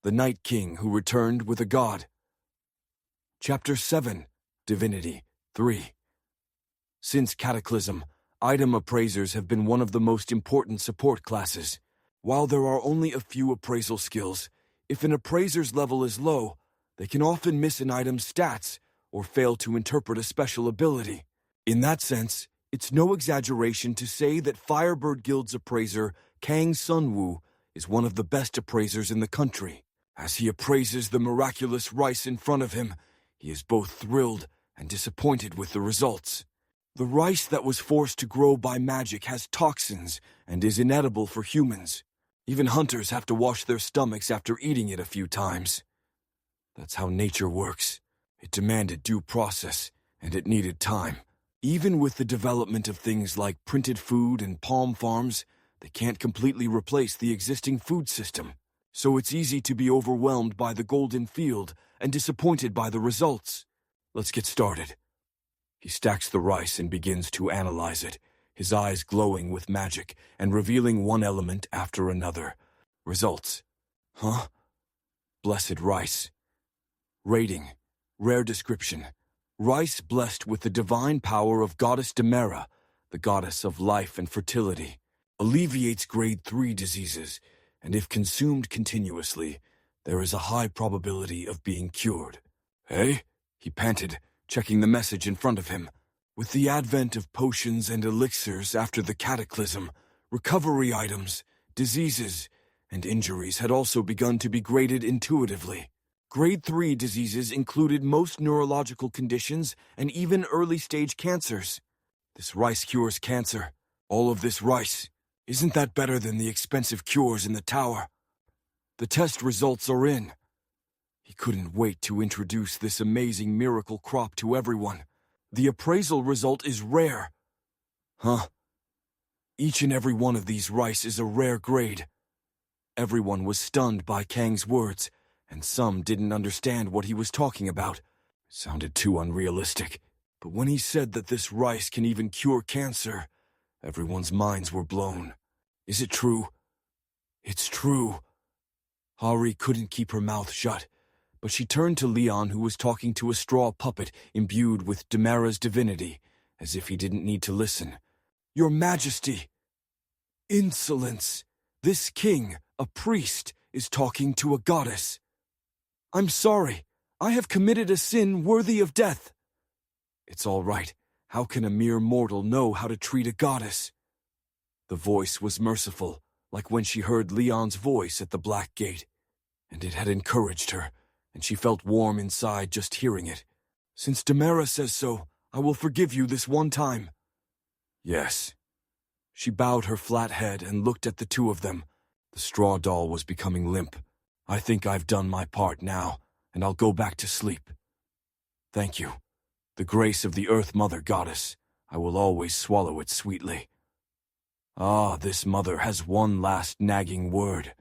The Night King who returned with a god. Chapter 7, Divinity 3. Since Cataclysm, item appraisers have been one of the most important support classes. While there are only a few appraisal skills, if an appraiser's level is low, they can often miss an item's stats or fail to interpret a special ability. In that sense, it's no exaggeration to say that Firebird Guild's appraiser, Kang Sunwoo, is one of the best appraisers in the country. As he appraises the miraculous rice in front of him, he is both thrilled and disappointed with the results. The rice that was forced to grow by magic has toxins and is inedible for humans. Even hunters have to wash their stomachs after eating it a few times. That's how nature works. It demanded due process, and it needed time. Even with the development of things like printed food and palm farms, they can't completely replace the existing food system. So it's easy to be overwhelmed by the golden field and disappointed by the results. Let's get started. He stacks the rice and begins to analyze it, his eyes glowing with magic and revealing one element after another. Results. Huh? Blessed rice. Rating. Rare description. Rice blessed with the divine power of Goddess Demera, the goddess of life and fertility. Alleviates grade 3 diseases, and if consumed continuously, there is a high probability of being cured. Hey? He panted, checking the message in front of him. With the advent of potions and elixirs after the cataclysm, recovery items, diseases, and injuries had also begun to be graded intuitively. Grade 3 diseases included most neurological conditions and even early-stage cancers. This rice cures cancer. All of this rice. Isn't that better than the expensive cures in the tower? The test results are in. He couldn't wait to introduce this amazing miracle crop to everyone. The appraisal result is rare. Huh? Each and every one of these rice is a rare grade. Everyone was stunned by Kang's words, and some didn't understand what he was talking about. It sounded too unrealistic. But when he said that this rice can even cure cancer, everyone's minds were blown. Is it true? It's true. Hari couldn't keep her mouth shut, but she turned to Leon, who was talking to a straw puppet imbued with Demera's divinity, as if he didn't need to listen. Your Majesty! Insolence! This king, a priest, is talking to a goddess. I'm sorry. I have committed a sin worthy of death. It's all right. How can a mere mortal know how to treat a goddess? The voice was merciful, like when she heard Leon's voice at the Black Gate, and it had encouraged her, and she felt warm inside just hearing it. Since Demera says so, I will forgive you this one time. Yes. She bowed her flat head and looked at the two of them. The straw doll was becoming limp. I think I've done my part now, and I'll go back to sleep. Thank you. The grace of the Earth Mother Goddess. I will always swallow it sweetly. Ah, this mother has one last nagging word.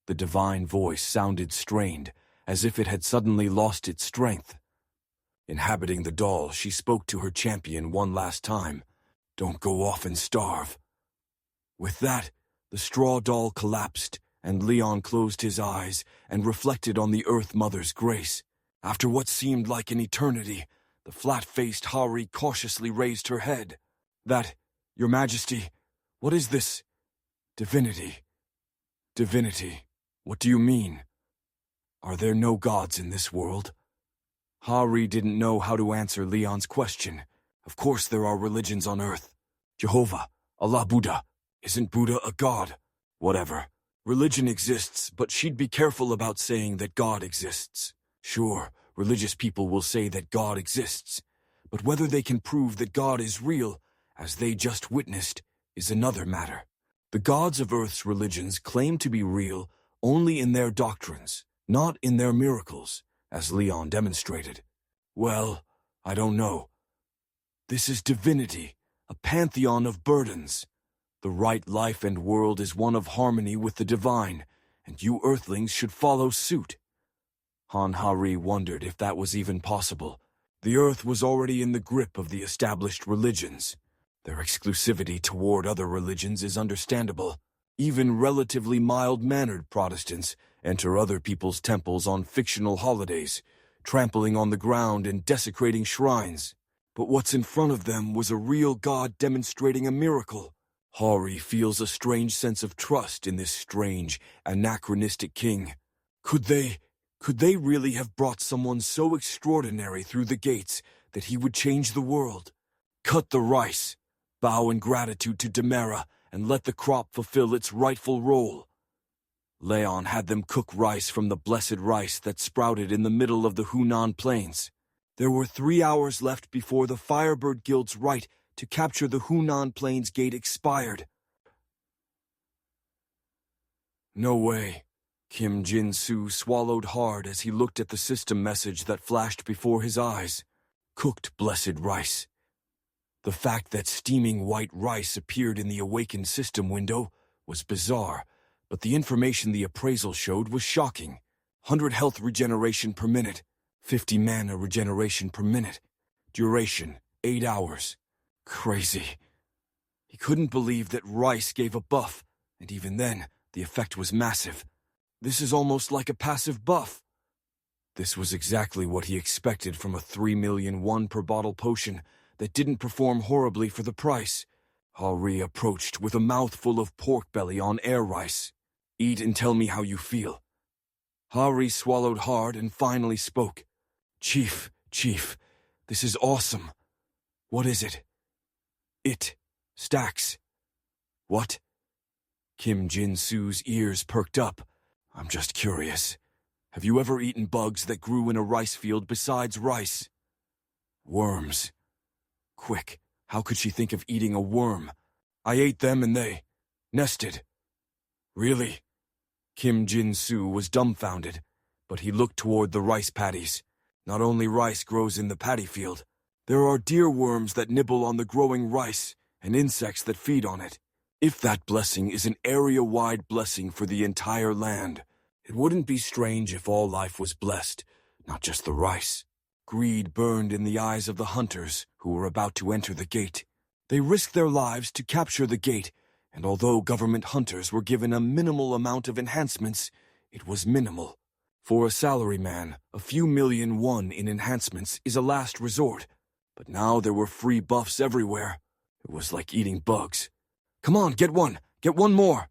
The divine voice sounded strained, as if it had suddenly lost its strength. Inhabiting the doll, she spoke to her champion one last time. Don't go off and starve. With that, the straw doll collapsed, and Leon closed his eyes and reflected on the Earth Mother's grace. After what seemed like an eternity, the flat-faced Hari cautiously raised her head. That, Your Majesty, what is this? Divinity. Divinity. What do you mean? Are there no gods in this world? Hari didn't know how to answer Leon's question. Of course there are religions on Earth. Jehovah, Allah Buddha. Isn't Buddha a god? Whatever. Religion exists, but she'd be careful about saying that God exists. Sure, religious people will say that God exists, but whether they can prove that God is real, as they just witnessed, is another matter. The gods of Earth's religions claim to be real only in their doctrines, not in their miracles, as Leon demonstrated. Well, I don't know. This is divinity, a pantheon of burdens. The right life and world is one of harmony with the divine, and you Earthlings should follow suit. Han Hari wondered if that was even possible. The Earth was already in the grip of the established religions. Their exclusivity toward other religions is understandable. Even relatively mild-mannered Protestants enter other people's temples on fictional holidays, trampling on the ground and desecrating shrines. But what's in front of them was a real god demonstrating a miracle. Hari feels a strange sense of trust in this strange, anachronistic king. Could they really have brought someone so extraordinary through the gates that he would change the world? Cut the rice, bow in gratitude to Demera, and let the crop fulfill its rightful role. Leon had them cook rice from the blessed rice that sprouted in the middle of the Hunan plains. There were 3 hours left before the Firebird Guild's right to capture the Hunan Plains gate expired. No way. Kim Jin-soo swallowed hard as he looked at the system message that flashed before his eyes. Cooked blessed rice. The fact that steaming white rice appeared in the awakened system window was bizarre, but the information the appraisal showed was shocking. 100 health regeneration per minute, 50 mana regeneration per minute. Duration, 8 hours. Crazy. He couldn't believe that rice gave a buff, and even then, the effect was massive. This is almost like a passive buff. This was exactly what he expected from a 3,000,001 per bottle potion that didn't perform horribly for the price. Hari approached with a mouthful of pork belly on air rice. Eat and tell me how you feel. Hari swallowed hard and finally spoke. Chief, this is awesome. What is it? It stacks. What? Kim Jin-soo's ears perked up. I'm just curious. Have you ever eaten bugs that grew in a rice field besides rice? Worms. Quick, how could she think of eating a worm? I ate them and they nested. Really? Kim Jin-soo was dumbfounded, but he looked toward the rice paddies. Not only rice grows in the paddy field, there are deer worms that nibble on the growing rice and insects that feed on it. If that blessing is an area-wide blessing for the entire land, it wouldn't be strange if all life was blessed, not just the rice. Greed burned in the eyes of the hunters who were about to enter the gate. They risked their lives to capture the gate, and although government hunters were given a minimal amount of enhancements, it was minimal. For a salaryman, a few million won in enhancements is a last resort, but now there were free buffs everywhere. It was like eating bugs. Come on, get one more!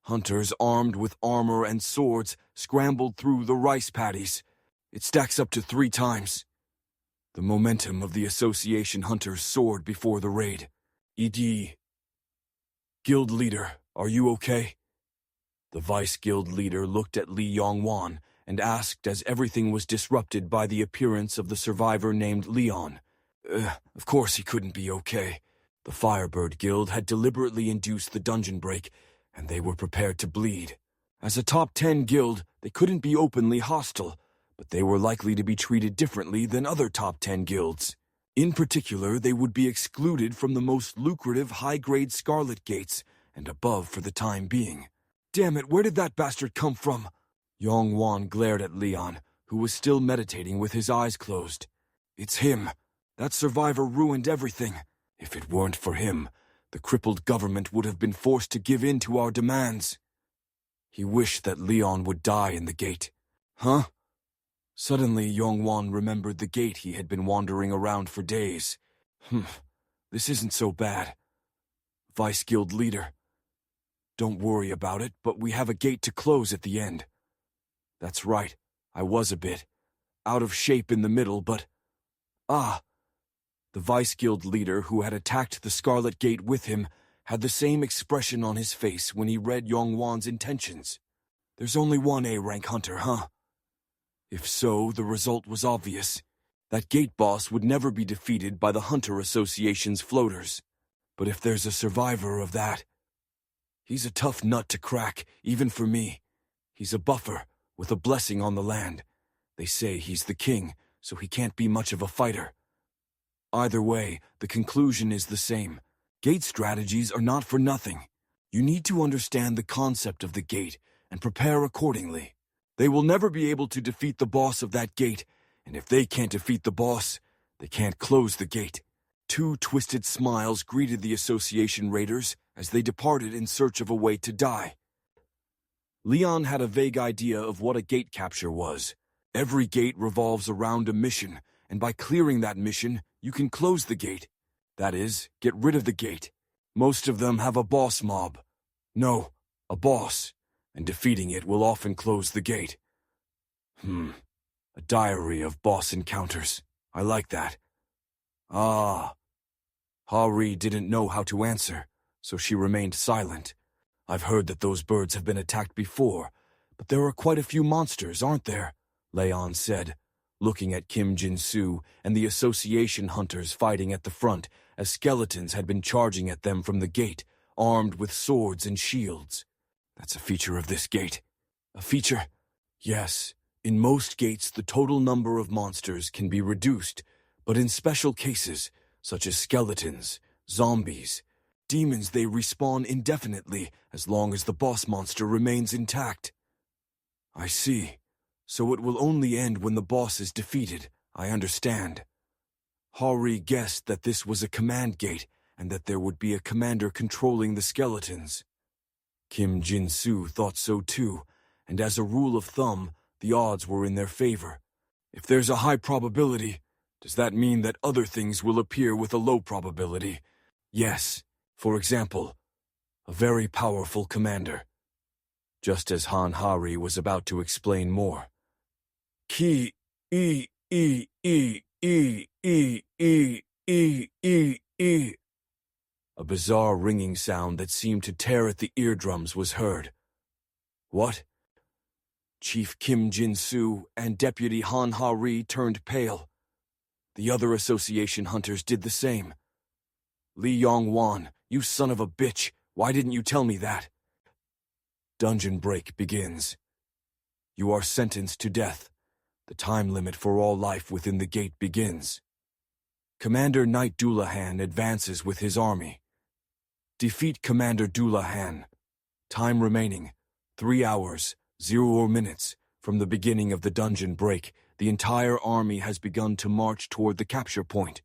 Hunters armed with armor and swords scrambled through the rice paddies. It stacks up to 3 times. The momentum of the association hunters soared before the raid. E.D. Guild leader, are you okay? The vice guild leader looked at Li Yongwan and asked as everything was disrupted by the appearance of the survivor named Leon. Of course he couldn't be okay. The Firebird Guild had deliberately induced the dungeon break, and they were prepared to bleed. As a top 10 guild, they couldn't be openly hostile, but they were likely to be treated differently than other top 10 guilds. In particular, they would be excluded from the most lucrative high-grade Scarlet Gates, and above for the time being. Damn it, where did that bastard come from? Yongwan glared at Leon, who was still meditating with his eyes closed. It's him. That survivor ruined everything. If it weren't for him, the crippled government would have been forced to give in to our demands. He wished that Leon would die in the gate. Huh? Suddenly, Yongwan remembered the gate he had been wandering around for days. This isn't so bad. Vice Guild leader. Don't worry about it, but we have a gate to close at the end. That's right, I was a bit out of shape in the middle, but... The Vice Guild leader who had attacked the Scarlet Gate with him had the same expression on his face when he read Yongwan's intentions. There's only one A-rank hunter, huh? If so, the result was obvious. That gate boss would never be defeated by the Hunter Association's floaters. But if there's a survivor of that... He's a tough nut to crack, even for me. He's a buffer, with a blessing on the land. They say he's the king, so he can't be much of a fighter. Either way, the conclusion is the same. Gate strategies are not for nothing. You need to understand the concept of the gate and prepare accordingly. They will never be able to defeat the boss of that gate, and if they can't defeat the boss, they can't close the gate. 2 twisted smiles greeted the association raiders as they departed in search of a way to die. Leon had a vague idea of what a gate capture was. Every gate revolves around a mission, and by clearing that mission, you can close the gate. That is, get rid of the gate. Most of them have a boss mob. No, a boss, and defeating it will often close the gate. A diary of boss encounters. I like that. Ah. Hari didn't know how to answer, so she remained silent. I've heard that those birds have been attacked before, but there are quite a few monsters, aren't there? Leon said, looking at Kim Jin-soo and the association hunters fighting at the front as skeletons had been charging at them from the gate, armed with swords and shields. That's a feature of this gate. A feature? Yes. In most gates, the total number of monsters can be reduced, but in special cases, such as skeletons, zombies, demons, they respawn indefinitely as long as the boss monster remains intact. I see. So it will only end when the boss is defeated. I understand. Hari guessed that this was a command gate and that there would be a commander controlling the skeletons. Kim Jin-soo thought so too, and as a rule of thumb, the odds were in their favor. If there's a high probability, does that mean that other things will appear with a low probability? Yes. For example, a very powerful commander. Just as Hari was about to explain more. Ki, e, e, e, e, e, e, e, e, e. A bizarre ringing sound that seemed to tear at the eardrums was heard. What? Chief Kim Jin-soo and Deputy Hari turned pale. The other association hunters did the same. Lee Yong-wan, you son of a bitch, why didn't you tell me that? Dungeon break begins. You are sentenced to death. The time limit for all life within the gate begins. Commander Knight Doulahan advances with his army. Defeat Commander Doulahan. Time remaining, 3 hours, 0 minutes. From the beginning of the dungeon break, the entire army has begun to march toward the capture point.